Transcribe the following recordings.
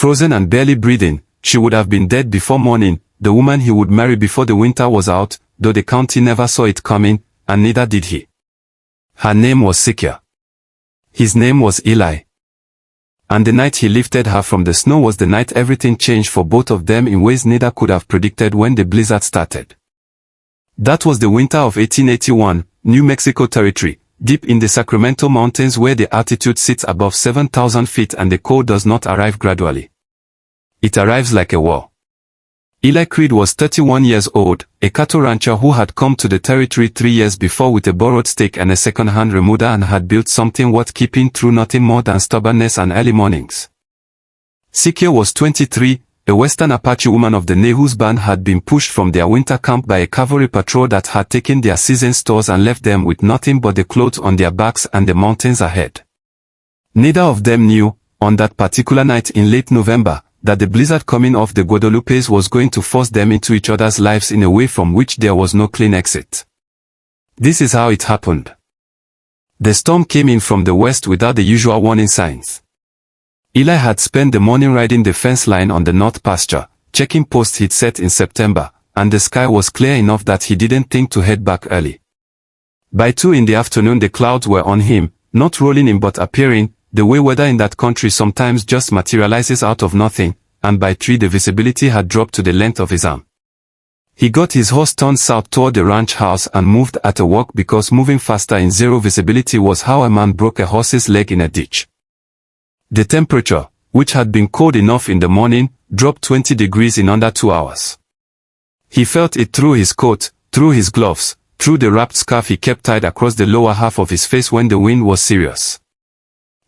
Frozen and barely breathing, she would have been dead before morning, the woman he would marry before the winter was out, though the county never saw it coming, and neither did he. Her name was Sikya. His name was Eli. And the night he lifted her from the snow was the night everything changed for both of them in ways neither could have predicted when the blizzard started. That was the winter of 1881, New Mexico Territory, deep in the Sacramento Mountains where the altitude sits above 7,000 feet and the cold does not arrive gradually. It arrives like a war. Eli Creed was 31 years old, a cattle rancher who had come to the territory 3 years before with a borrowed stake and a second-hand remuda and had built something worth keeping through nothing more than stubbornness and early mornings. Sikya was 23, a Western Apache woman of the whose band had been pushed from their winter camp by a cavalry patrol that had taken their season stores and left them with nothing but the clothes on their backs and the mountains ahead. Neither of them knew, on that particular night in late November, that the blizzard coming off the Guadalupes was going to force them into each other's lives in a way from which there was no clean exit. This is how it happened. The storm came in from the west without the usual warning signs. Eli had spent the morning riding the fence line on the north pasture, checking posts he'd set in September, and the sky was clear enough that he didn't think to head back early. By 2 in the afternoon the clouds were on him, not rolling in but appearing, the way weather in that country sometimes just materializes out of nothing, and by 3 the visibility had dropped to the length of his arm. He got his horse turned south toward the ranch house and moved at a walk because moving faster in zero visibility was how a man broke a horse's leg in a ditch. The temperature, which had been cold enough in the morning, dropped 20 degrees in under 2 hours. He felt it through his coat, through his gloves, through the wrapped scarf he kept tied across the lower half of his face when the wind was serious.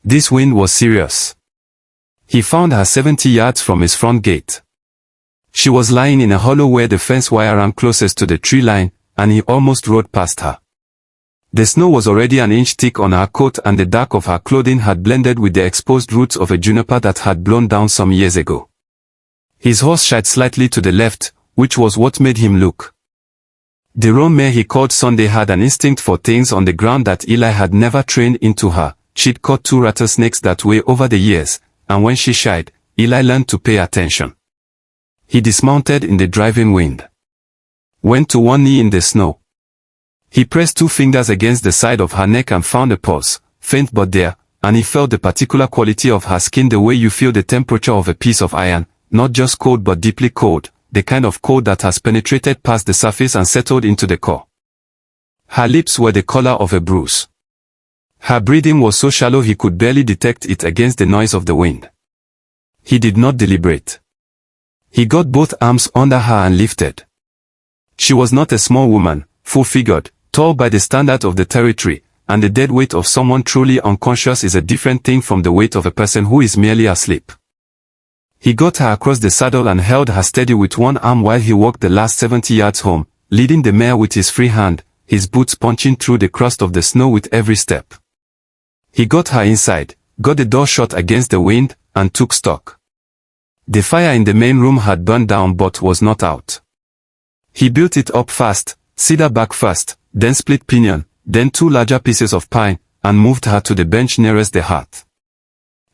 This wind was serious. He found her 70 yards from his front gate. She was lying in a hollow where the fence wire ran closest to the tree line, and he almost rode past her. The snow was already an inch thick on her coat and the dark of her clothing had blended with the exposed roots of a juniper that had blown down some years ago. His horse shied slightly to the left, which was what made him look. The roan mare he called Sunday had an instinct for things on the ground that Eli had never trained into her. She'd caught 2 rattlesnakes that way over the years, and when she shied, Eli learned to pay attention. He dismounted in the driving wind. Went to one knee in the snow. He pressed 2 fingers against the side of her neck and found a pulse, faint but there, and he felt the particular quality of her skin the way you feel the temperature of a piece of iron, not just cold but deeply cold, the kind of cold that has penetrated past the surface and settled into the core. Her lips were the color of a bruise. Her breathing was so shallow he could barely detect it against the noise of the wind. He did not deliberate. He got both arms under her and lifted. She was not a small woman, full-figured, tall by the standard of the territory, and the dead weight of someone truly unconscious is a different thing from the weight of a person who is merely asleep. He got her across the saddle and held her steady with one arm while he walked the last 70 yards home, leading the mare with his free hand, his boots punching through the crust of the snow with every step. He got her inside, got the door shut against the wind, and took stock. The fire in the main room had burned down but was not out. He built it up fast, cedar bark first, then split pinion, then 2 larger pieces of pine, and moved her to the bench nearest the hearth.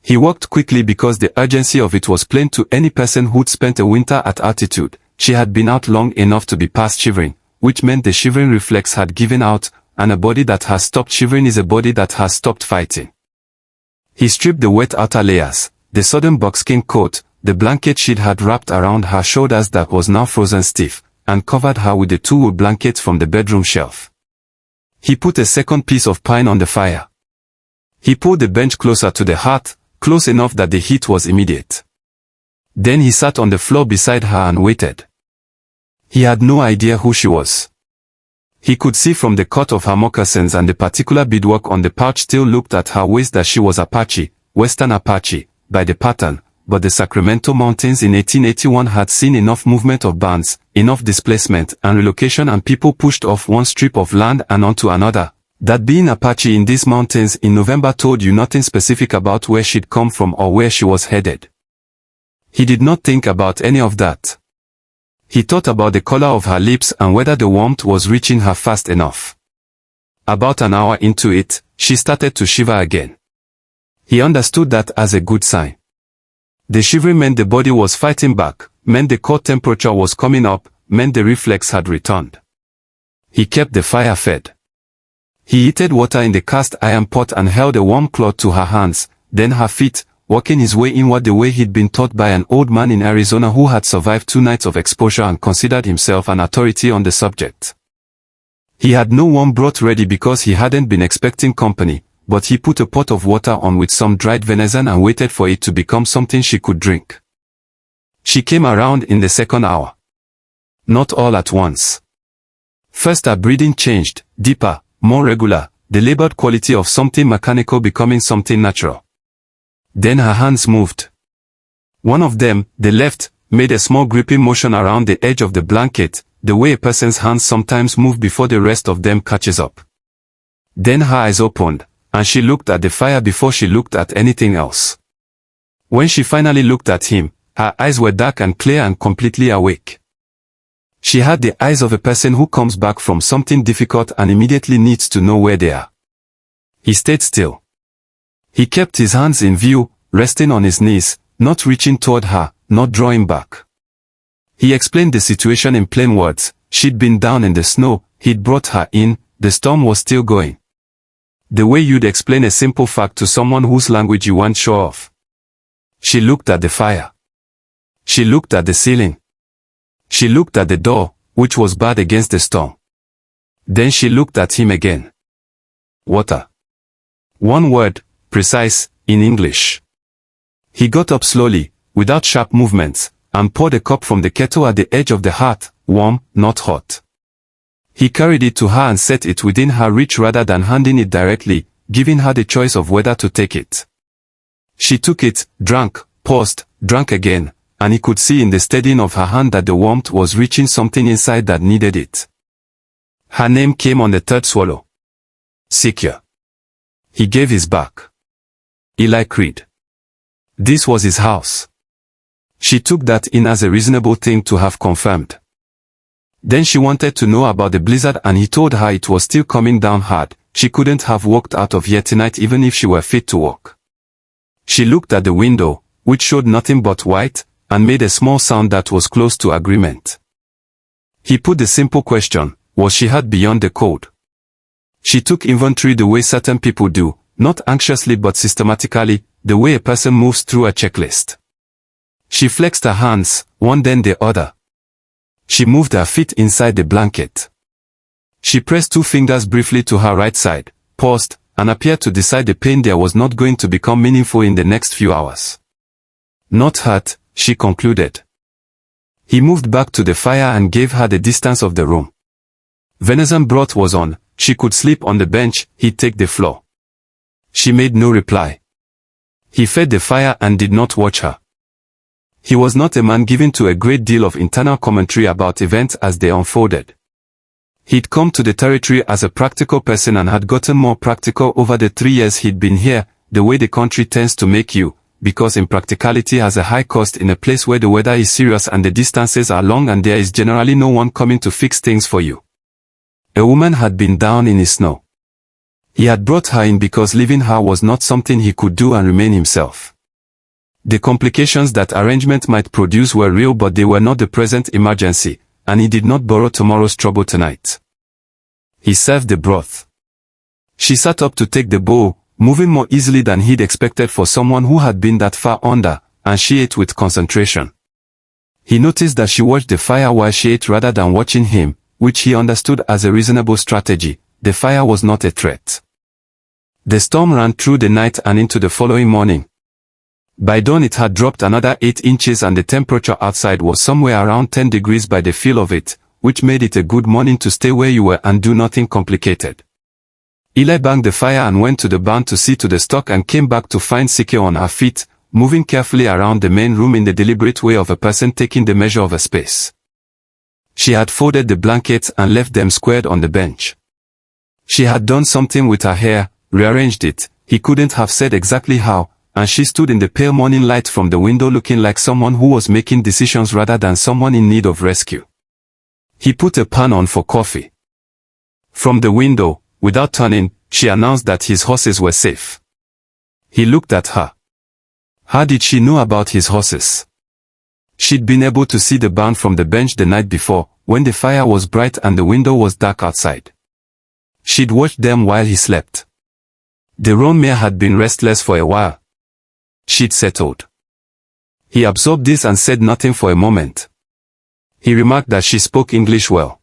He walked quickly because the urgency of it was plain to any person who'd spent a winter at altitude. She had been out long enough to be past shivering, which meant the shivering reflex had given out, and a body that has stopped shivering is a body that has stopped fighting. He stripped the wet outer layers, the sodden buckskin coat, the blanket she'd had wrapped around her shoulders that was now frozen stiff, and covered her with the 2 wool blankets from the bedroom shelf. He put a second piece of pine on the fire. He pulled the bench closer to the hearth, close enough that the heat was immediate. Then he sat on the floor beside her and waited. He had no idea who she was. He could see from the cut of her moccasins and the particular beadwork on the pouch still looked at her waist that she was Apache, Western Apache, by the pattern, but the Sacramento Mountains in 1881 had seen enough movement of bands, enough displacement and relocation and people pushed off one strip of land and onto another, that being Apache in these mountains in November told you nothing specific about where she'd come from or where she was headed. He did not think about any of that. He thought about the color of her lips and whether the warmth was reaching her fast enough. About an hour into it, she started to shiver again. He understood that as a good sign. The shivering meant the body was fighting back, meant the core temperature was coming up, meant the reflex had returned. He kept the fire fed. He heated water in the cast iron pot and held a warm cloth to her hands, then her feet, working his way inward the way he'd been taught by an old man in Arizona who had survived 2 nights of exposure and considered himself an authority on the subject. He had no warm broth ready because he hadn't been expecting company, but he put a pot of water on with some dried venison and waited for it to become something she could drink. She came around in the second hour. Not all at once. First her breathing changed, deeper, more regular, the labored quality of something mechanical becoming something natural. Then her hands moved. One of them, the left, made a small gripping motion around the edge of the blanket, the way a person's hands sometimes move before the rest of them catches up. Then her eyes opened, and she looked at the fire before she looked at anything else. When she finally looked at him, her eyes were dark and clear and completely awake. She had the eyes of a person who comes back from something difficult and immediately needs to know where they are. He stayed still. He kept his hands in view, resting on his knees, not reaching toward her, not drawing back. He explained the situation in plain words. She'd been down in the snow, he'd brought her in, the storm was still going. The way you'd explain a simple fact to someone whose language you weren't sure of. She looked at the fire. She looked at the ceiling. She looked at the door, which was barred against the storm. Then she looked at him again. Water. One word, precise, in English. He got up slowly, without sharp movements, and poured a cup from the kettle at the edge of the hearth, warm, not hot. He carried it to her and set it within her reach rather than handing it directly, giving her the choice of whether to take it. She took it, drank, paused, drank again, and he could see in the steadying of her hand that the warmth was reaching something inside that needed it. Her name came on the third swallow. Sikya. He gave his back. Eli Creed. This was his house. She took that in as a reasonable thing to have confirmed. Then she wanted to know about the blizzard and he told her it was still coming down hard. She couldn't have walked out of here tonight even if she were fit to walk. She looked at the window, which showed nothing but white, and made a small sound that was close to agreement. He put the simple question, was she hurt beyond the code? She took inventory the way certain people do, not anxiously but systematically, the way a person moves through a checklist. She flexed her hands, one then the other. She moved her feet inside the blanket. She pressed 2 fingers briefly to her right side, paused, and appeared to decide the pain there was not going to become meaningful in the next few hours. Not hurt, she concluded. He moved back to the fire and gave her the distance of the room. Venison broth was on, she could sleep on the bench, he'd take the floor. She made no reply. He fed the fire and did not watch her. He was not a man given to a great deal of internal commentary about events as they unfolded. He'd come to the territory as a practical person and had gotten more practical over the 3 years he'd been here, the way the country tends to make you, because impracticality has a high cost in a place where the weather is serious and the distances are long and there is generally no one coming to fix things for you. A woman had been down in his snow. He had brought her in because leaving her was not something he could do and remain himself. The complications that arrangement might produce were real but they were not the present emergency, and he did not borrow tomorrow's trouble tonight. He served the broth. She sat up to take the bowl, moving more easily than he'd expected for someone who had been that far under, and she ate with concentration. He noticed that she watched the fire while she ate rather than watching him, which he understood as a reasonable strategy. The fire was not a threat. The storm ran through the night and into the following morning. By dawn it had dropped another 8 inches and the temperature outside was somewhere around 10 degrees by the feel of it, which made it a good morning to stay where you were and do nothing complicated. Eli banged the fire and went to the barn to see to the stock and came back to find Sikya on her feet, moving carefully around the main room in the deliberate way of a person taking the measure of a space. She had folded the blankets and left them squared on the bench. She had done something with her hair, rearranged it, he couldn't have said exactly how, and she stood in the pale morning light from the window looking like someone who was making decisions rather than someone in need of rescue. He put a pan on for coffee. From the window, without turning, she announced that his horses were safe. He looked at her. How did she know about his horses? She'd been able to see the barn from the bench the night before, when the fire was bright and the window was dark outside. She'd watched them while he slept. The roan mare had been restless for a while. She'd settled. He absorbed this and said nothing for a moment. He remarked that she spoke English well.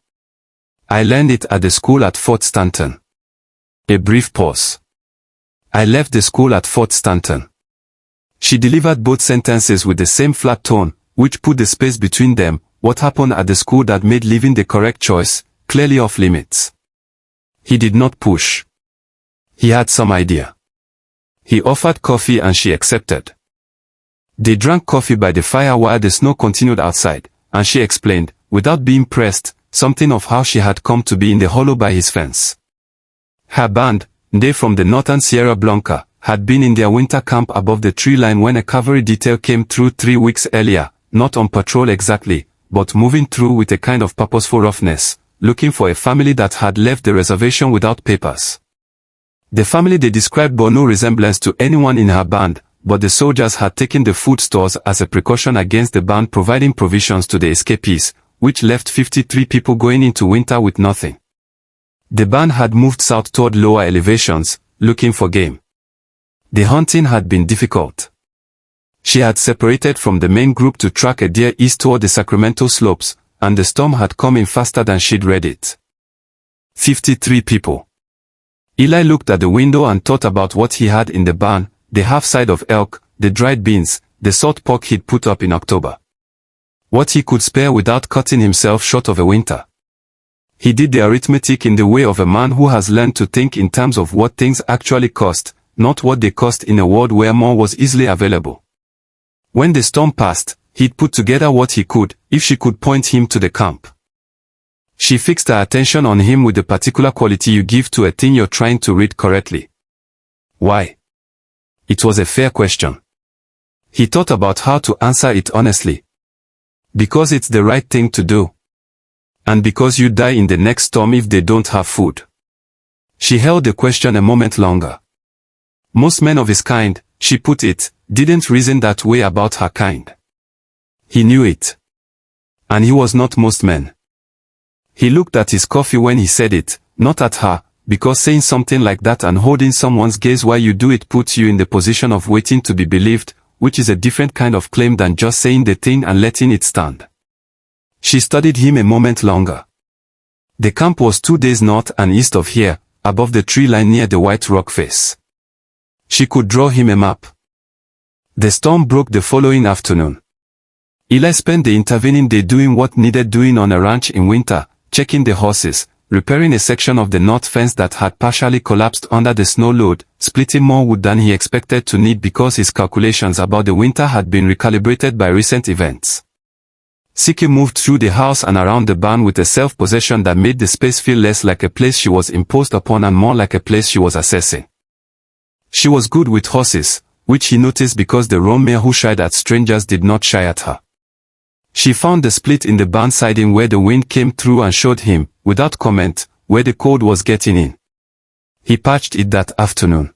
I learned it at the school at Fort Stanton. A brief pause. I left the school at Fort Stanton. She delivered both sentences with the same flat tone, which put the space between them. What happened at the school that made leaving the correct choice, clearly off limits? He did not push. He had some idea. He offered coffee and she accepted. They drank coffee by the fire while the snow continued outside, and she explained, without being pressed, something of how she had come to be in the hollow by his fence. Her band, they from the northern Sierra Blanca, had been in their winter camp above the tree line when a cavalry detail came through 3 weeks earlier, not on patrol exactly, but moving through with a kind of purposeful roughness, looking for a family that had left the reservation without papers. The family they described bore no resemblance to anyone in her band, but the soldiers had taken the food stores as a precaution against the band providing provisions to the escapees, which left 53 people going into winter with nothing. The band had moved south toward lower elevations, looking for game. The hunting had been difficult. She had separated from the main group to track a deer east toward the Sacramento slopes, and the storm had come in faster than she'd read it. 53 people. Eli looked at the window and thought about what he had in the barn, the half-side of elk, the dried beans, the salt pork he'd put up in October. What he could spare without cutting himself short of a winter. He did the arithmetic in the way of a man who has learned to think in terms of what things actually cost, not what they cost in a world where more was easily available. When the storm passed, he'd put together what he could, if she could point him to the camp. She fixed her attention on him with the particular quality you give to a thing you're trying to read correctly. Why? It was a fair question. He thought about how to answer it honestly. Because it's the right thing to do. And because you die in the next storm if they don't have food. She held the question a moment longer. Most men of his kind, she put it, didn't reason that way about her kind. He knew it. And he was not most men. He looked at his coffee when he said it, not at her, because saying something like that and holding someone's gaze while you do it puts you in the position of waiting to be believed, which is a different kind of claim than just saying the thing and letting it stand. She studied him a moment longer. The camp was 2 days north and east of here, above the tree line near the white rock face. She could draw him a map. The storm broke the following afternoon. Eli spent the intervening day doing what needed doing on a ranch in winter, checking the horses, repairing a section of the north fence that had partially collapsed under the snow load, splitting more wood than he expected to need because his calculations about the winter had been recalibrated by recent events. Sikya moved through the house and around the barn with a self-possession that made the space feel less like a place she was imposed upon and more like a place she was assessing. She was good with horses, which he noticed because the roan mare who shied at strangers did not shy at her. She found the split in the barn siding where the wind came through and showed him, without comment, where the cold was getting in. He patched it that afternoon.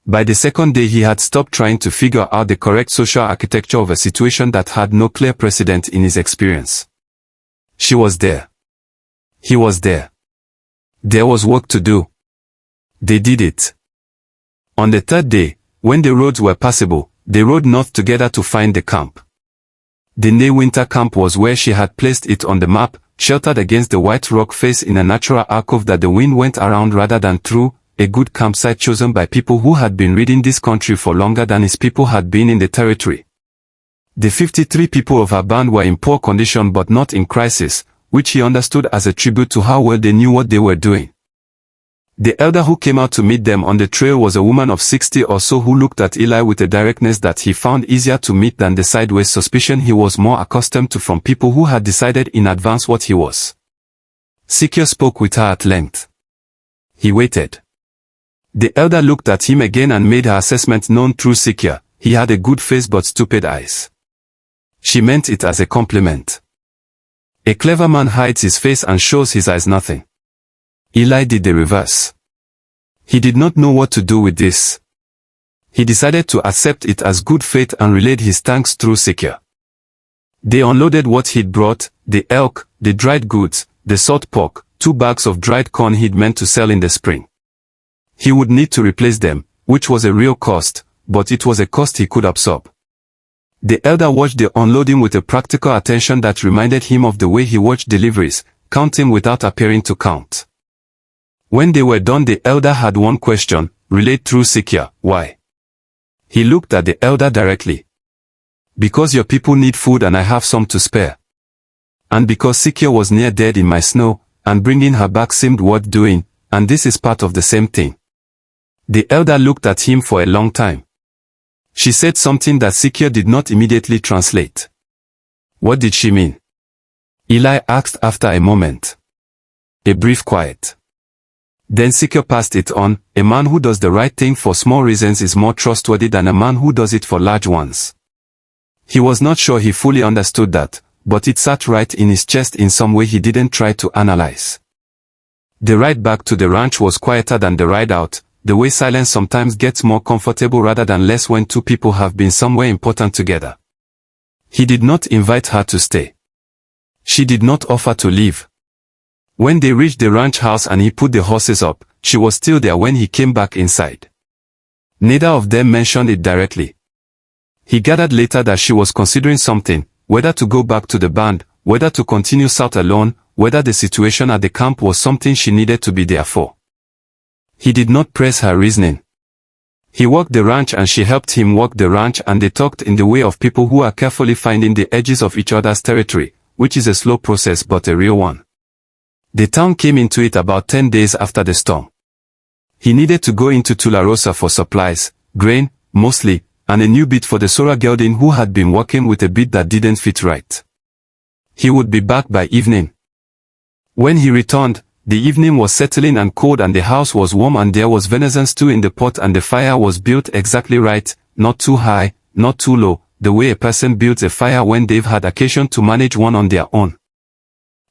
By the second day he had stopped trying to figure out the correct social architecture of a situation that had no clear precedent in his experience. She was there. He was there. There was work to do. They did it. On the third day, when the roads were passable, they rode north together to find the camp. The Ney winter camp was where she had placed it on the map, sheltered against the white rock face in a natural alcove that the wind went around rather than through, a good campsite chosen by people who had been reading this country for longer than his people had been in the territory. The 53 people of her band were in poor condition but not in crisis, which he understood as a tribute to how well they knew what they were doing. The elder who came out to meet them on the trail was a woman of 60 or so who looked at Eli with a directness that he found easier to meet than the sideways suspicion he was more accustomed to from people who had decided in advance what he was. Sikya spoke with her at length. He waited. The elder looked at him again and made her assessment known through Sikya. He had a good face but stupid eyes. She meant it as a compliment. A clever man hides his face and shows his eyes nothing. Eli did the reverse. He did not know what to do with this. He decided to accept it as good faith and relayed his thanks through Sikya. They unloaded what he'd brought, the elk, the dried goods, the salt pork, 2 bags of dried corn he'd meant to sell in the spring. He would need to replace them, which was a real cost, but it was a cost he could absorb. The elder watched the unloading with a practical attention that reminded him of the way he watched deliveries, counting without appearing to count. When they were done, the elder had one question, relayed through Sikya: why? He looked at the elder directly. Because your people need food and I have some to spare. And because Sikya was near dead in my snow, and bringing her back seemed worth doing, and this is part of the same thing. The elder looked at him for a long time. She said something that Sikya did not immediately translate. What did she mean? Eli asked after a moment. A brief quiet. Then Sikya passed it on: a man who does the right thing for small reasons is more trustworthy than a man who does it for large ones. He was not sure he fully understood that, but it sat right in his chest in some way he didn't try to analyze. The ride back to the ranch was quieter than the ride out, the way silence sometimes gets more comfortable rather than less when 2 people have been somewhere important together. He did not invite her to stay. She did not offer to leave. When they reached the ranch house and he put the horses up, she was still there when he came back inside. Neither of them mentioned it directly. He gathered later that she was considering something, whether to go back to the band, whether to continue south alone, whether the situation at the camp was something she needed to be there for. He did not press her reasoning. He walked the ranch and she helped him walk the ranch, and they talked in the way of people who are carefully finding the edges of each other's territory, which is a slow process but a real one. The town came into it about 10 days after the storm. He needed to go into Tularosa for supplies, grain, mostly, and a new beat for the Sora gelding who had been working with a beat that didn't fit right. He would be back by evening. When he returned, the evening was settling and cold and the house was warm and there was venison stew in the pot and the fire was built exactly right, not too high, not too low, the way a person builds a fire when they've had occasion to manage one on their own.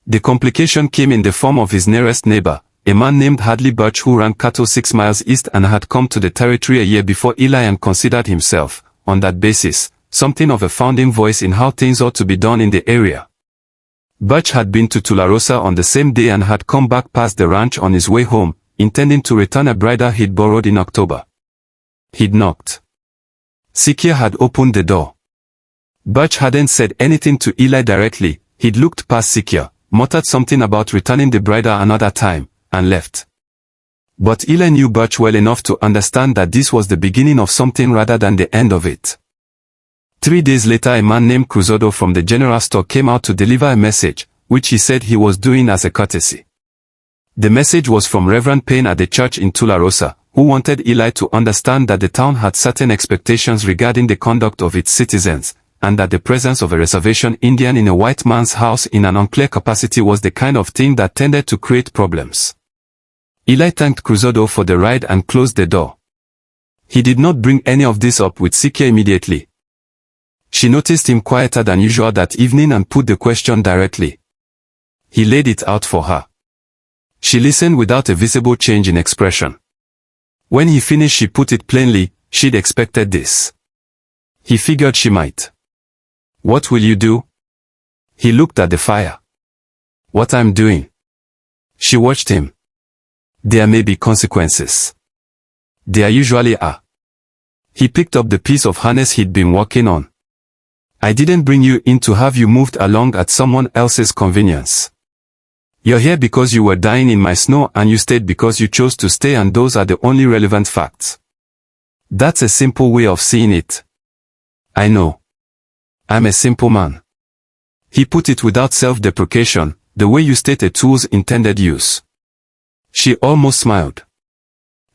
The complication came in the form of his nearest neighbor, a man named Hadley Birch who ran cattle 6 miles east and had come to the territory a year before Eli and considered himself, on that basis, something of a founding voice in how things ought to be done in the area. Birch had been to Tularosa on the same day and had come back past the ranch on his way home, intending to return a bridle he'd borrowed in October. He'd knocked. Sikya had opened the door. Birch hadn't said anything to Eli directly. He'd looked past Sikya, muttered something about returning the bridle another time, and left. But Eli knew Birch well enough to understand that this was the beginning of something rather than the end of it. 3 days later, a man named Cruzodo from the general store came out to deliver a message, which he said he was doing as a courtesy. The message was from Reverend Payne at the church in Tularosa, who wanted Eli to understand that the town had certain expectations regarding the conduct of its citizens, and that the presence of a reservation Indian in a white man's house in an unclear capacity was the kind of thing that tended to create problems. Eli thanked Cruzodo for the ride and closed the door. He did not bring any of this up with Sikya immediately. She noticed him quieter than usual that evening and put the question directly. He laid it out for her. She listened without a visible change in expression. When he finished, she put it plainly: she'd expected this. He figured she might. What will you do? He looked at the fire. What I'm doing. She watched him. There may be consequences. There usually are. He picked up the piece of harness he'd been working on. I didn't bring you in to have you moved along at someone else's convenience. You're here because you were dying in my snow and you stayed because you chose to stay, and those are the only relevant facts. That's a simple way of seeing it. I know. I'm a simple man. He put it without self-deprecation, the way you state a tool's intended use. She almost smiled.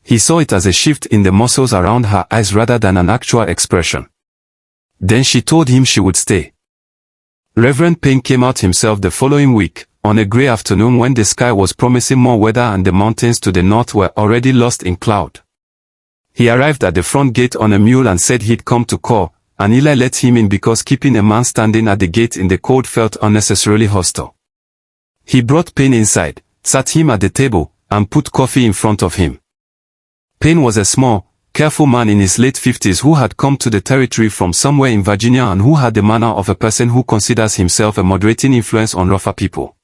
He saw it as a shift in the muscles around her eyes rather than an actual expression. Then she told him she would stay. Reverend Payne came out himself the following week, on a grey afternoon when the sky was promising more weather and the mountains to the north were already lost in cloud. He arrived at the front gate on a mule and said he'd come to call, and Eli let him in because keeping a man standing at the gate in the cold felt unnecessarily hostile. He brought Payne inside, sat him at the table, and put coffee in front of him. Payne was a small, careful man in his late 50s who had come to the territory from somewhere in Virginia and who had the manner of a person who considers himself a moderating influence on rougher people.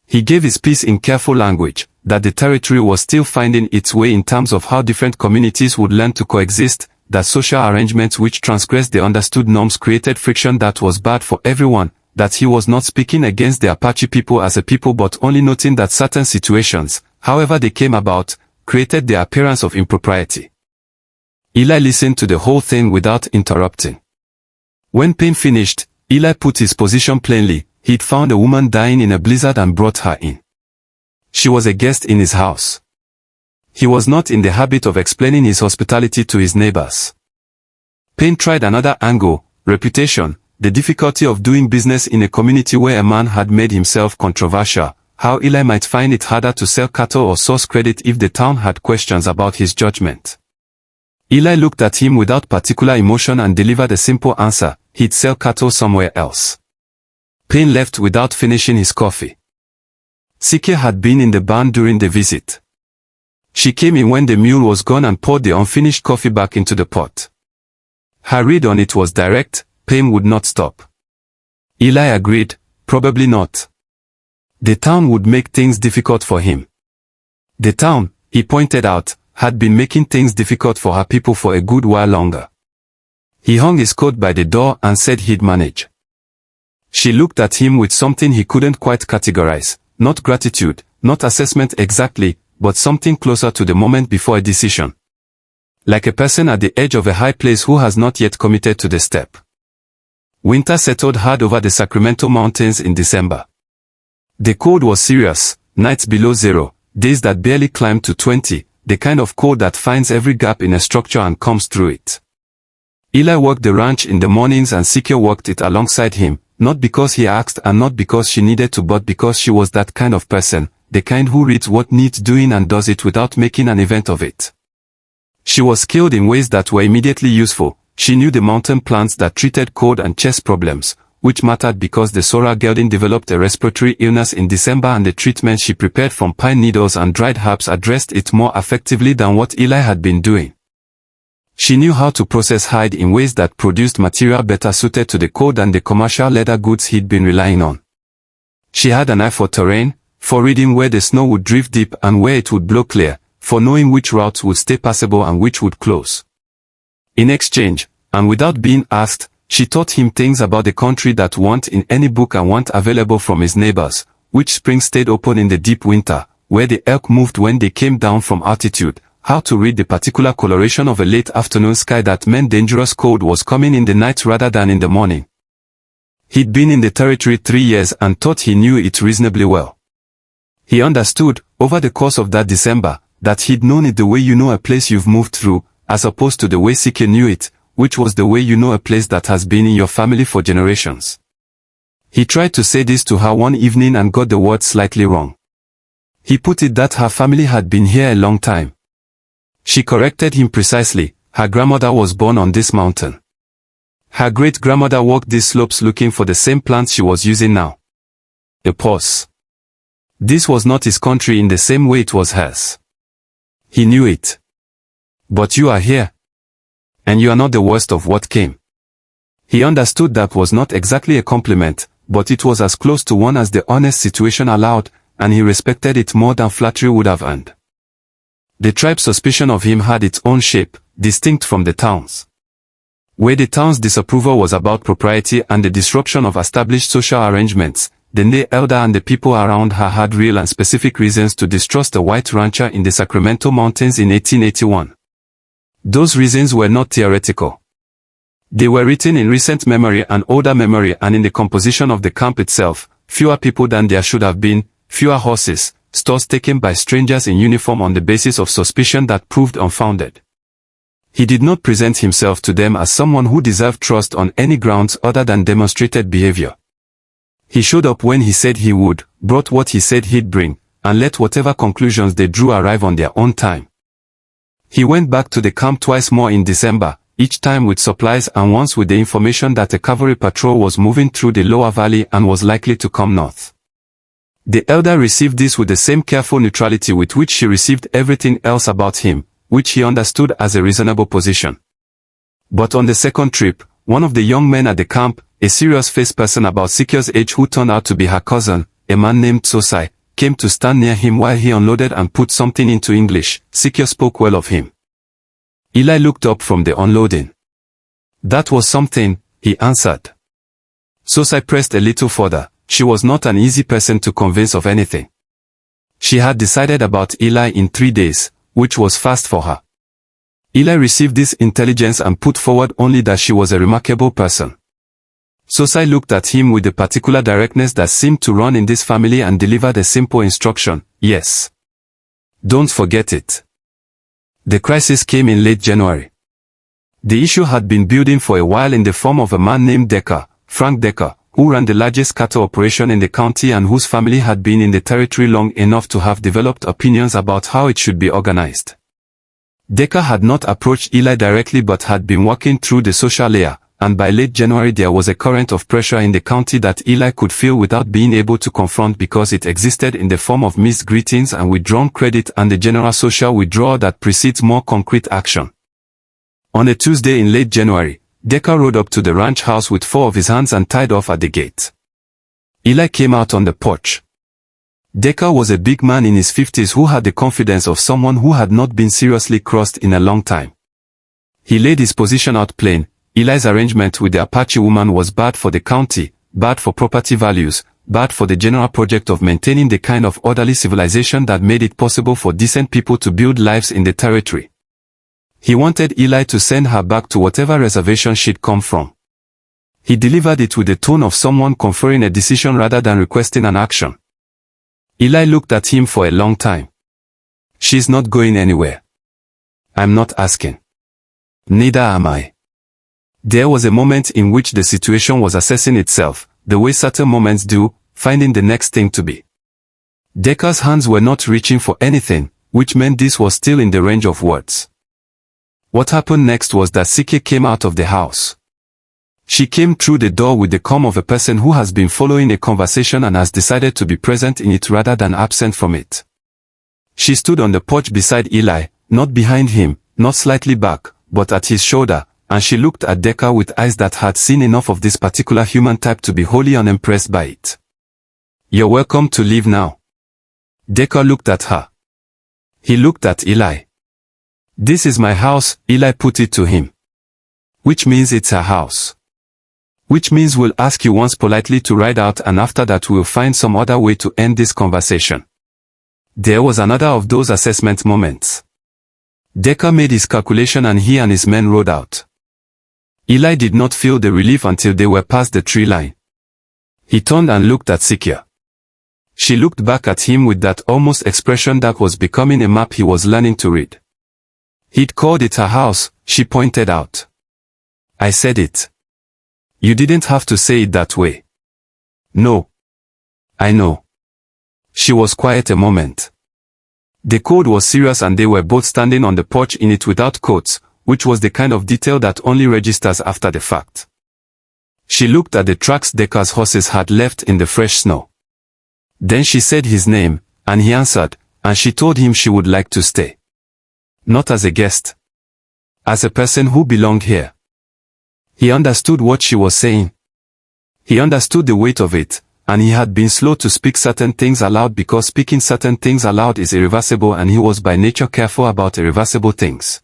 He gave his piece in careful language, that the territory was still finding its way in terms of how different communities would learn to coexist, that social arrangements which transgressed the understood norms created friction that was bad for everyone, that he was not speaking against the Apache people as a people but only noting that certain situations, however they came about, created the appearance of impropriety. Eli listened to the whole thing without interrupting. When Payne finished, Eli put his position plainly. He'd found a woman dying in a blizzard and brought her in. She was a guest in his house. He was not in the habit of explaining his hospitality to his neighbors. Payne tried another angle, reputation, the difficulty of doing business in a community where a man had made himself controversial, how Eli might find it harder to sell cattle or source credit if the town had questions about his judgment. Eli looked at him without particular emotion and delivered a simple answer: he'd sell cattle somewhere else. Payne left without finishing his coffee. Sikya had been in the barn during the visit. She came in when the mule was gone and poured the unfinished coffee back into the pot. Her read on it was direct: Payne would not stop. Eli agreed, probably not. The town would make things difficult for him. The town, he pointed out, had been making things difficult for her people for a good while longer. He hung his coat by the door and said he'd manage. She looked at him with something he couldn't quite categorize, not gratitude, not assessment exactly, but something closer to the moment before a decision. Like a person at the edge of a high place who has not yet committed to the step. Winter settled hard over the Sacramento mountains in December. The cold was serious, nights below zero, days that barely climbed to 20, the kind of cold that finds every gap in a structure and comes through it. Eli worked the ranch in the mornings and Sikya worked it alongside him, not because he asked and not because she needed to but because she was that kind of person, the kind who reads what needs doing and does it without making an event of it. She was skilled in ways that were immediately useful. She knew the mountain plants that treated cold and chest problems, which mattered because the sorrel gelding developed a respiratory illness in December and the treatment she prepared from pine needles and dried herbs addressed it more effectively than what Eli had been doing. She knew how to process hide in ways that produced material better suited to the cold than the commercial leather goods he'd been relying on. She had an eye for terrain, for reading where the snow would drift deep and where it would blow clear, for knowing which routes would stay passable and which would close. In exchange, and without being asked, she taught him things about the country that weren't in any book and weren't available from his neighbors, which springs stayed open in the deep winter, where the elk moved when they came down from altitude, how to read the particular coloration of a late afternoon sky that meant dangerous cold was coming in the night rather than in the morning. He'd been in the territory 3 years and thought he knew it reasonably well. He understood, over the course of that December, that he'd known it the way you know a place you've moved through, as opposed to the way Sikya knew it, which was the way you know a place that has been in your family for generations. He tried to say this to her one evening and got the words slightly wrong. He put it that her family had been here a long time. She corrected him precisely: her grandmother was born on this mountain. Her great-grandmother walked these slopes looking for the same plants she was using now. A pause. This was not his country in the same way it was hers. He knew it. But you are here. And you are not the worst of what came. He understood that was not exactly a compliment, but it was as close to one as the honest situation allowed, and he respected it more than flattery would have earned. The tribe's suspicion of him had its own shape, distinct from the town's. Where the town's disapproval was about propriety and the disruption of established social arrangements, the Ney elder and the people around her had real and specific reasons to distrust a white rancher in the Sacramento mountains in 1881. Those reasons were not theoretical. They were written in recent memory and older memory and in the composition of the camp itself: fewer people than there should have been, fewer horses, stores taken by strangers in uniform on the basis of suspicion that proved unfounded. He did not present himself to them as someone who deserved trust on any grounds other than demonstrated behavior. He showed up when he said he would, brought what he said he'd bring, and let whatever conclusions they drew arrive on their own time. He went back to the camp twice more in December, each time with supplies and once with the information that a cavalry patrol was moving through the lower valley and was likely to come north. The elder received this with the same careful neutrality with which she received everything else about him, which he understood as a reasonable position. But on the second trip, one of the young men at the camp, a serious-faced person about Sikya's age who turned out to be her cousin, a man named Sosai, came to stand near him while he unloaded and put something into English. Sikya spoke well of him. Eli looked up from the unloading. "That was something," he answered. Sosai pressed a little further. She was not an easy person to convince of anything. She had decided about Eli in 3 days, which was fast for her. Eli received this intelligence and put forward only that she was a remarkable person. Sosai looked at him with the particular directness that seemed to run in this family and delivered a simple instruction: yes. Don't forget it. The crisis came in late January. The issue had been building for a while in the form of a man named Frank Decker, who ran the largest cattle operation in the county and whose family had been in the territory long enough to have developed opinions about how it should be organized. Decker had not approached Eli directly but had been working through the social layer, and by late January there was a current of pressure in the county that Eli could feel without being able to confront because it existed in the form of missed greetings and withdrawn credit and the general social withdrawal that precedes more concrete action. On a Tuesday in late January, Decker rode up to the ranch house with 4 of his hands and tied off at the gate. Eli came out on the porch. Decker was a big man in his 50s who had the confidence of someone who had not been seriously crossed in a long time. He laid his position out plain. Eli's arrangement with the Apache woman was bad for the county, bad for property values, bad for the general project of maintaining the kind of orderly civilization that made it possible for decent people to build lives in the territory. He wanted Eli to send her back to whatever reservation she'd come from. He delivered it with the tone of someone conferring a decision rather than requesting an action. Eli looked at him for a long time. "She's not going anywhere. I'm not asking. Neither am I." There was a moment in which the situation was assessing itself, the way certain moments do, finding the next thing to be. Decker's hands were not reaching for anything, which meant this was still in the range of words. What happened next was that Sikya came out of the house. She came through the door with the calm of a person who has been following a conversation and has decided to be present in it rather than absent from it. She stood on the porch beside Eli, not behind him, not slightly back, but at his shoulder, and she looked at Decker with eyes that had seen enough of this particular human type to be wholly unimpressed by it. "You're welcome to leave now." Decker looked at her. He looked at Eli. "This is my house," Eli put it to him. "Which means it's her house. Which means we'll ask you once politely to ride out and after that we'll find some other way to end this conversation." There was another of those assessment moments. Decker made his calculation and he and his men rode out. Eli did not feel the relief until they were past the tree line. He turned and looked at Sikya. She looked back at him with that almost expression that was becoming a map he was learning to read. "He'd called it her house," she pointed out. "I said it. You didn't have to say it that way." "No. I know." She was quiet a moment. The cold was serious and they were both standing on the porch in it without coats, which was the kind of detail that only registers after the fact. She looked at the tracks Decker's horses had left in the fresh snow. Then she said his name, and he answered, and she told him she would like to stay. Not as a guest. As a person who belonged here. He understood what she was saying. He understood the weight of it, and he had been slow to speak certain things aloud because speaking certain things aloud is irreversible and he was by nature careful about irreversible things.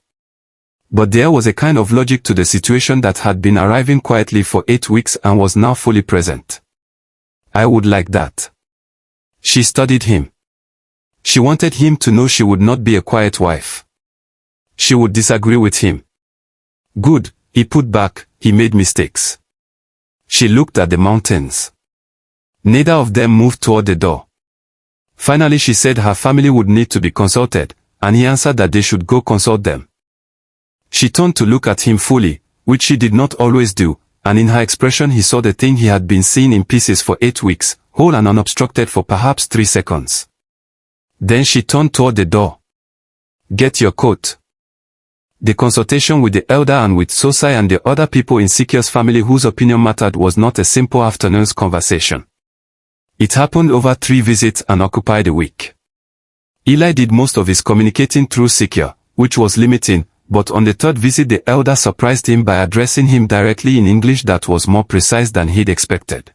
But there was a kind of logic to the situation that had been arriving quietly for 8 weeks and was now fully present. "I would like that." She studied him. She wanted him to know she would not be a quiet wife. She would disagree with him. Good, he put back, he made mistakes. She looked at the mountains. Neither of them moved toward the door. Finally she said her family would need to be consulted, and he answered that they should go consult them. She turned to look at him fully, which she did not always do, and in her expression he saw the thing he had been seeing in pieces for 8 weeks, whole and unobstructed for perhaps 3 seconds. Then she turned toward the door. "Get your coat." The consultation with the elder and with Sosai and the other people in Sikya's family whose opinion mattered was not a simple afternoon's conversation. It happened over 3 visits and occupied a week. Eli did most of his communicating through Sikya, which was limiting, but on the third visit the elder surprised him by addressing him directly in English that was more precise than he'd expected.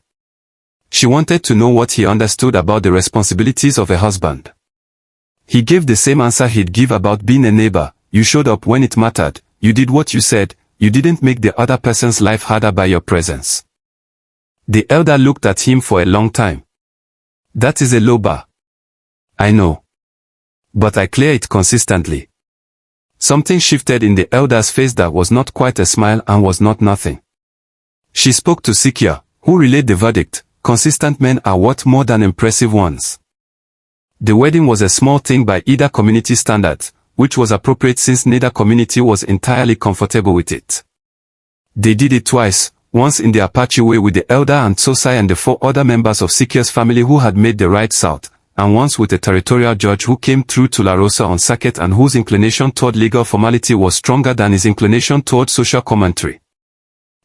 She wanted to know what he understood about the responsibilities of a husband. He gave the same answer he'd give about being a neighbor: you showed up when it mattered, you did what you said, you didn't make the other person's life harder by your presence. The elder looked at him for a long time. That is a low bar. I know. But I clear it consistently. Something shifted in the elder's face that was not quite a smile and was not nothing. She spoke to Sikya, who relayed the verdict: consistent men are worth more than impressive ones. The wedding was a small thing by either community standards, which was appropriate since neither community was entirely comfortable with it. They did it twice, once in the Apache way with the elder and Sosai and the 4 other members of Sikya's family who had made the ride south, and once with a territorial judge who came through Tularosa on circuit and whose inclination toward legal formality was stronger than his inclination toward social commentary.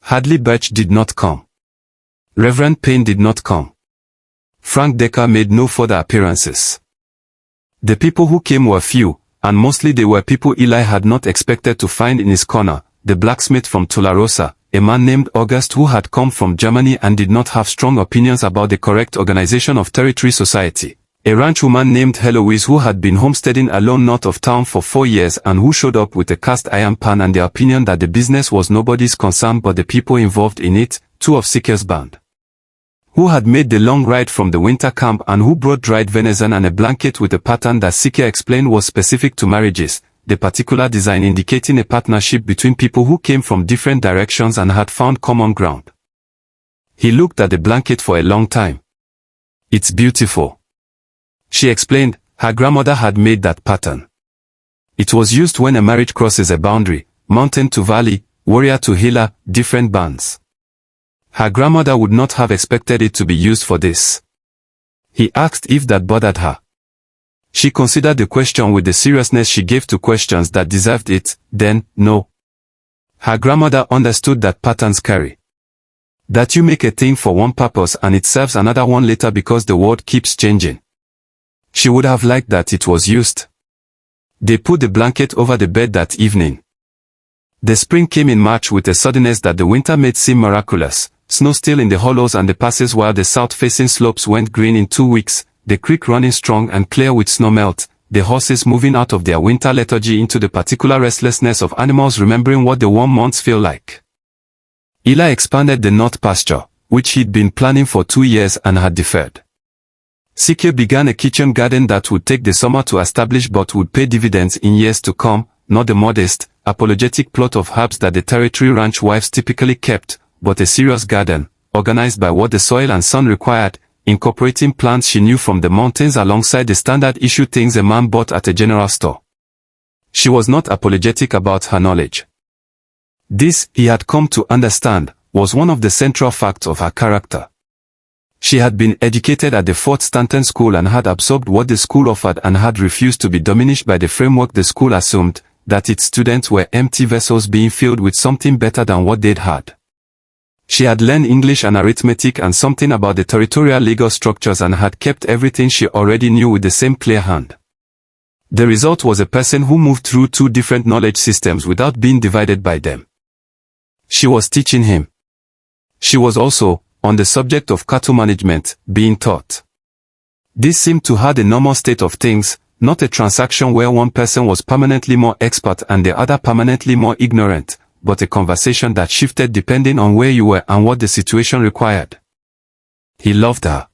Hadley Birch did not come. Reverend Payne did not come. Frank Decker made no further appearances. The people who came were few, and mostly they were people Eli had not expected to find in his corner: the blacksmith from Tularosa, a man named August who had come from Germany and did not have strong opinions about the correct organization of territory society, a ranch woman named Heloise who had been homesteading alone north of town for 4 years and who showed up with a cast iron pan and the opinion that the business was nobody's concern but the people involved in it, 2 of Sikya's band, who had made the long ride from the winter camp and who brought dried venison and a blanket with a pattern that Sikya explained was specific to marriages, the particular design indicating a partnership between people who came from different directions and had found common ground. He looked at the blanket for a long time. It's beautiful. She explained. Her grandmother had made that pattern. It was used when a marriage crosses a boundary, mountain to valley, warrior to healer, different bands. Her grandmother would not have expected it to be used for this. He asked if that bothered her. She considered the question with the seriousness she gave to questions that deserved it, then, no. Her grandmother understood that patterns carry. That you make a thing for one purpose and it serves another one later because the world keeps changing. She would have liked that it was used. They put the blanket over the bed that evening. The spring came in March with a suddenness that the winter made seem miraculous. Snow still in the hollows and the passes while the south-facing slopes went green in 2 weeks, the creek running strong and clear with snow melt, the horses moving out of their winter lethargy into the particular restlessness of animals remembering what the warm months feel like. Eli expanded the north pasture, which he'd been planning for 2 years and had deferred. Sikya began a kitchen garden that would take the summer to establish but would pay dividends in years to come, not the modest, apologetic plot of herbs that the territory ranch wives typically kept, but a serious garden, organized by what the soil and sun required, incorporating plants she knew from the mountains alongside the standard issue things a man bought at a general store. She was not apologetic about her knowledge. This, he had come to understand, was one of the central facts of her character. She had been educated at the Fort Stanton School and had absorbed what the school offered and had refused to be diminished by the framework the school assumed, that its students were empty vessels being filled with something better than what they'd had. She had learned English and arithmetic and something about the territorial legal structures and had kept everything she already knew with the same clear hand. The result was a person who moved through 2 different knowledge systems without being divided by them. She was teaching him. She was also, on the subject of cattle management, being taught. This seemed to her the normal state of things, not a transaction where one person was permanently more expert and the other permanently more ignorant, but a conversation that shifted depending on where you were and what the situation required. He loved her.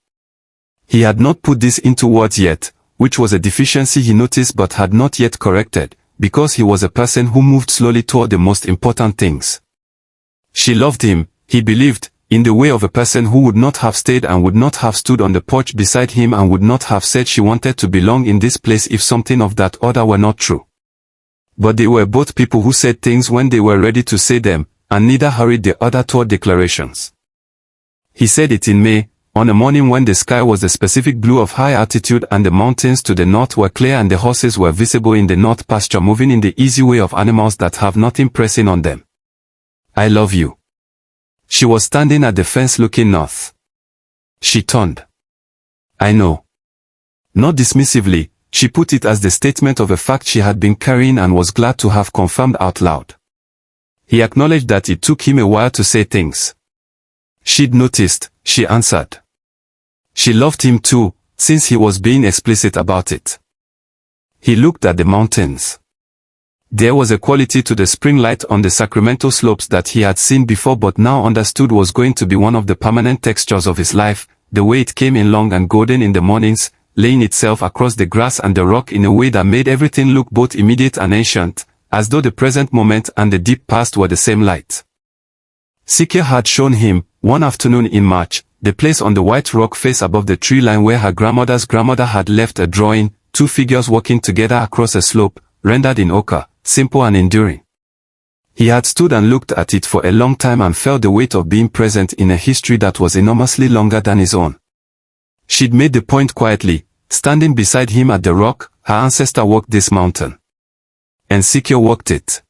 He had not put this into words yet, which was a deficiency he noticed but had not yet corrected, because he was a person who moved slowly toward the most important things. She loved him, he believed, in the way of a person who would not have stayed and would not have stood on the porch beside him and would not have said she wanted to belong in this place if something of that order were not true. But they were both people who said things when they were ready to say them, and neither hurried the other toward declarations. He said it in May, on a morning when the sky was the specific blue of high altitude and the mountains to the north were clear and the horses were visible in the north pasture moving in the easy way of animals that have nothing pressing on them. I love you. She was standing at the fence looking north. She turned. I know. Not dismissively, she put it as the statement of a fact she had been carrying and was glad to have confirmed out loud. He acknowledged that it took him a while to say things. She'd noticed, she answered. She loved him too, since he was being explicit about it. He looked at the mountains. There was a quality to the spring light on the Sacramento slopes that he had seen before but now understood was going to be one of the permanent textures of his life, the way it came in long and golden in the mornings, laying itself across the grass and the rock in a way that made everything look both immediate and ancient, as though the present moment and the deep past were the same light. Sikya had shown him, one afternoon in March, the place on the white rock face above the tree line where her grandmother's grandmother had left a drawing, two figures walking together across a slope, rendered in ochre, simple and enduring. He had stood and looked at it for a long time and felt the weight of being present in a history that was enormously longer than his own. She'd made the point quietly, standing beside him at the rock. Her ancestor walked this mountain. And Sikya walked it.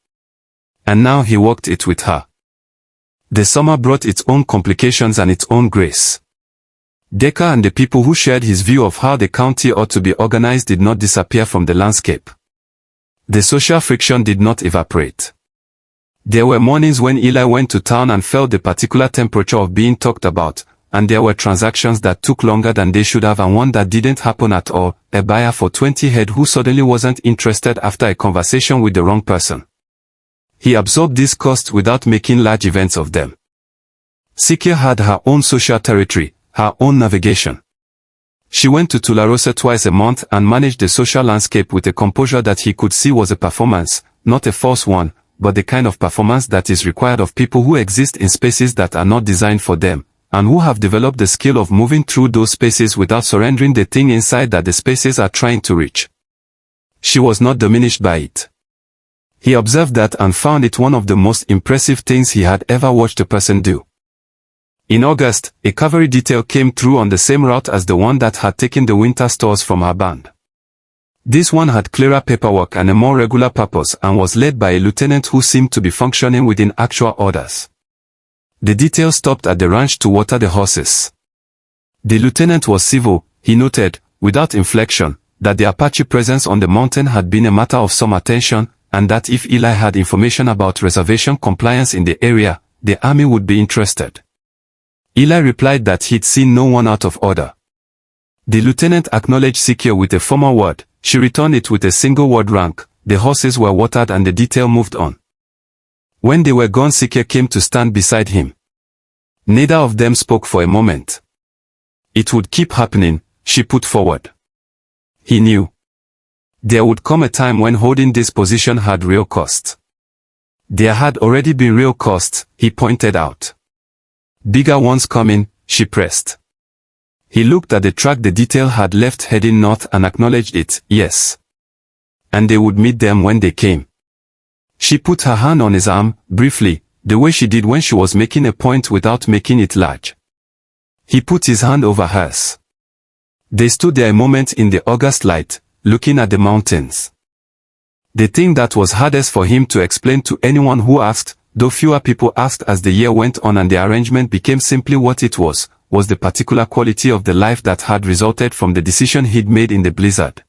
And now he walked it with her. The summer brought its own complications and its own grace. Decker and the people who shared his view of how the county ought to be organized did not disappear from the landscape. The social friction did not evaporate. There were mornings when Eli went to town and felt the particular temperature of being talked about, and there were transactions that took longer than they should have and one that didn't happen at all, a buyer for 20 head who suddenly wasn't interested after a conversation with the wrong person. He absorbed these costs without making large events of them. Sikya had her own social territory, her own navigation. She went to Tularosa twice a month and managed the social landscape with a composure that he could see was a performance, not a false one, but the kind of performance that is required of people who exist in spaces that are not designed for them, and who have developed the skill of moving through those spaces without surrendering the thing inside that the spaces are trying to reach. She was not diminished by it. He observed that and found it one of the most impressive things he had ever watched a person do. In August, a cavalry detail came through on the same route as the one that had taken the winter stores from her band. This one had clearer paperwork and a more regular purpose and was led by a lieutenant who seemed to be functioning within actual orders. The detail stopped at the ranch to water the horses. The lieutenant was civil, he noted, without inflection, that the Apache presence on the mountain had been a matter of some attention, and that if Eli had information about reservation compliance in the area, the army would be interested. Eli replied that he'd seen no one out of order. The lieutenant acknowledged Sikya with a formal word. She returned it with a single word rank. The horses were watered and the detail moved on. When they were gone, Sikya came to stand beside him. Neither of them spoke for a moment. It would keep happening, she put forward. He knew. There would come a time when holding this position had real costs. There had already been real costs, he pointed out. Bigger ones coming, she pressed. He looked at the track the detail had left heading north and acknowledged it, yes. And they would meet them when they came. She put her hand on his arm, briefly, the way she did when she was making a point without making it large. He put his hand over hers. They stood there a moment in the August light, looking at the mountains. The thing that was hardest for him to explain to anyone who asked, though fewer people asked as the year went on and the arrangement became simply what it was the particular quality of the life that had resulted from the decision he'd made in the blizzard.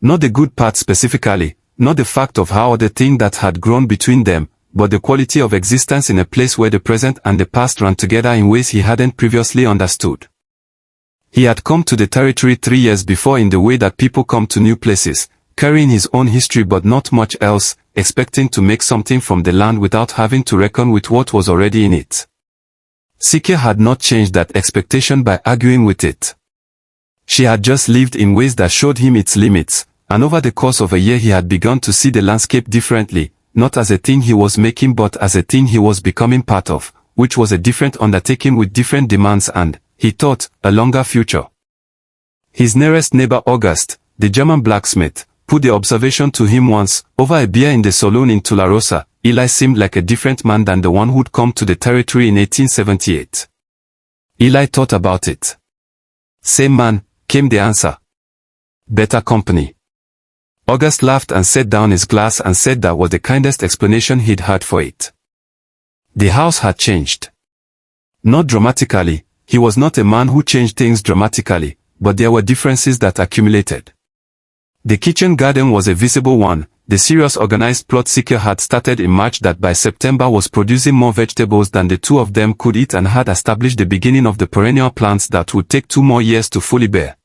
Not the good part specifically, not the fact of how the thing that had grown between them, but the quality of existence in a place where the present and the past ran together in ways he hadn't previously understood. He had come to the territory 3 years before in the way that people come to new places, carrying his own history but not much else, expecting to make something from the land without having to reckon with what was already in it. Sikya had not changed that expectation by arguing with it. She had just lived in ways that showed him its limits, and over the course of a year he had begun to see the landscape differently, not as a thing he was making but as a thing he was becoming part of, which was a different undertaking with different demands and, he thought, a longer future. His nearest neighbor August, the German blacksmith, put the observation to him once, over a beer in the saloon in Tularosa. Eli seemed like a different man than the one who'd come to the territory in 1878. Eli thought about it. Same man, came the answer. Better company. August laughed and set down his glass and said that was the kindest explanation he'd heard for it. The house had changed. Not dramatically, he was not a man who changed things dramatically, but there were differences that accumulated. The kitchen garden was a visible one, the serious organized plot Sikya had started in March that by September was producing more vegetables than the two of them could eat and had established the beginning of the perennial plants that would take 2 more years to fully bear.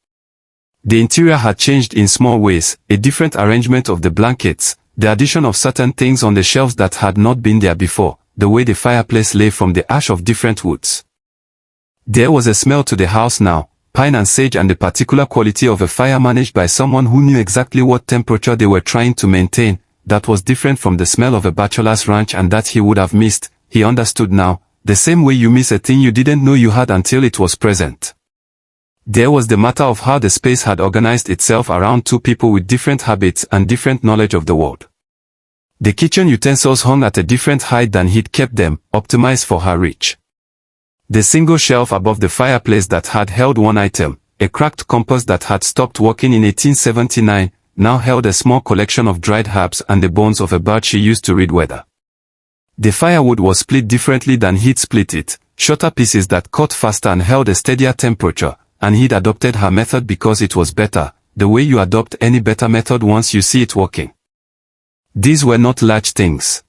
The interior had changed in small ways, a different arrangement of the blankets, the addition of certain things on the shelves that had not been there before, the way the fireplace lay from the ash of different woods. There was a smell to the house now, pine and sage, and the particular quality of a fire managed by someone who knew exactly what temperature they were trying to maintain, that was different from the smell of a bachelor's ranch and that he would have missed, he understood now, the same way you miss a thing you didn't know you had until it was present. There was the matter of how the space had organized itself around two people with different habits and different knowledge of the world. The kitchen utensils hung at a different height than he'd kept them, optimized for her reach. The single shelf above the fireplace that had held one item, a cracked compass that had stopped working in 1879, now held a small collection of dried herbs and the bones of a bird she used to read weather. The firewood was split differently than he'd split it, shorter pieces that caught faster and held a steadier temperature, and he'd adopted her method because it was better, the way you adopt any better method once you see it working. These were not large things.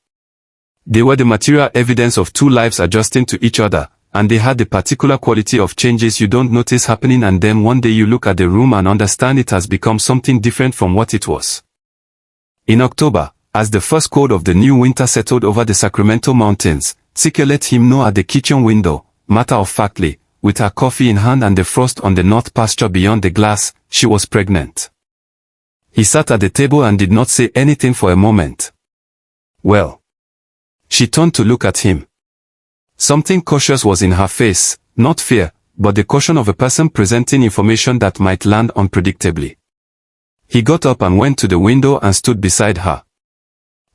They were the material evidence of two lives adjusting to each other, and they had the particular quality of changes you don't notice happening, and then one day you look at the room and understand it has become something different from what it was. In October, as the first cold of the new winter settled over the Sacramento mountains, Sikya let him know at the kitchen window, matter-of-factly, with her coffee in hand and the frost on the north pasture beyond the glass, she was pregnant. He sat at the table and did not say anything for a moment. Well. She turned to look at him. Something cautious was in her face, not fear, but the caution of a person presenting information that might land unpredictably. He got up and went to the window and stood beside her.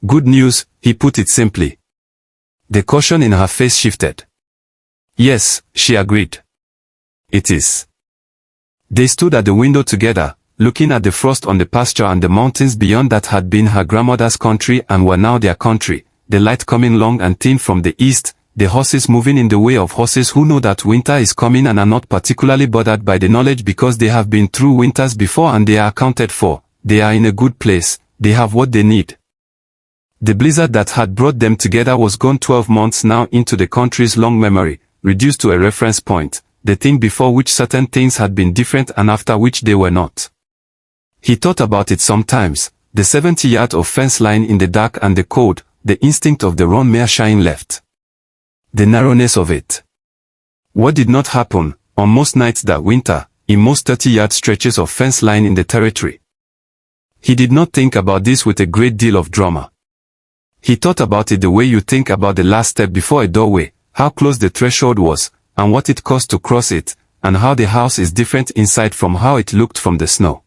Good news, he put it simply. The caution in her face shifted. Yes, she agreed. It is. They stood at the window together, looking at the frost on the pasture and the mountains beyond that had been her grandmother's country and were now their country, the light coming long and thin from the east, the horses moving in the way of horses who know that winter is coming and are not particularly bothered by the knowledge because they have been through winters before and they are accounted for, they are in a good place, they have what they need. The blizzard that had brought them together was gone 12 months now into the country's long memory, reduced to a reference point, the thing before which certain things had been different and after which they were not. He thought about it sometimes, the 70 yards of fence line in the dark and the cold, the instinct of the roan mare shying left. The narrowness of it. What did not happen, on most nights that winter, in most 30-yard stretches of fence line in the territory. He did not think about this with a great deal of drama. He thought about it the way you think about the last step before a doorway, how close the threshold was, and what it cost to cross it, and how the house is different inside from how it looked from the snow.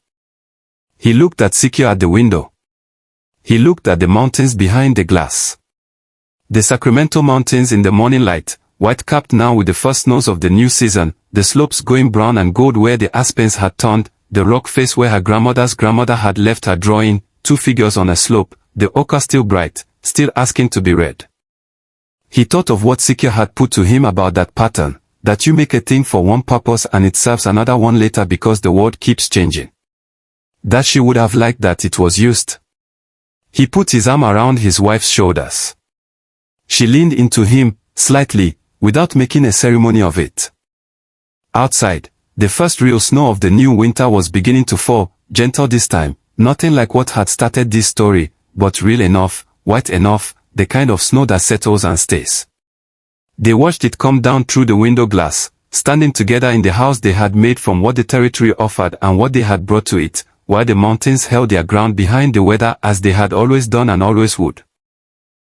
He looked at Sikya at the window. He looked at the mountains behind the glass. The Sacramento mountains in the morning light, white-capped now with the first snows of the new season, the slopes going brown and gold where the aspens had turned, the rock face where her grandmother's grandmother had left her drawing, two figures on a slope, the ochre still bright, still asking to be read. He thought of what Sikya had put to him about that pattern, that you make a thing for one purpose and it serves another one later because the world keeps changing. That she would have liked that it was used. He put his arm around his wife's shoulders. She leaned into him, slightly, without making a ceremony of it. Outside, the first real snow of the new winter was beginning to fall, gentle this time, nothing like what had started this story, but real enough, white enough, the kind of snow that settles and stays. They watched it come down through the window glass, standing together in the house they had made from what the territory offered and what they had brought to it, while the mountains held their ground behind the weather as they had always done and always would.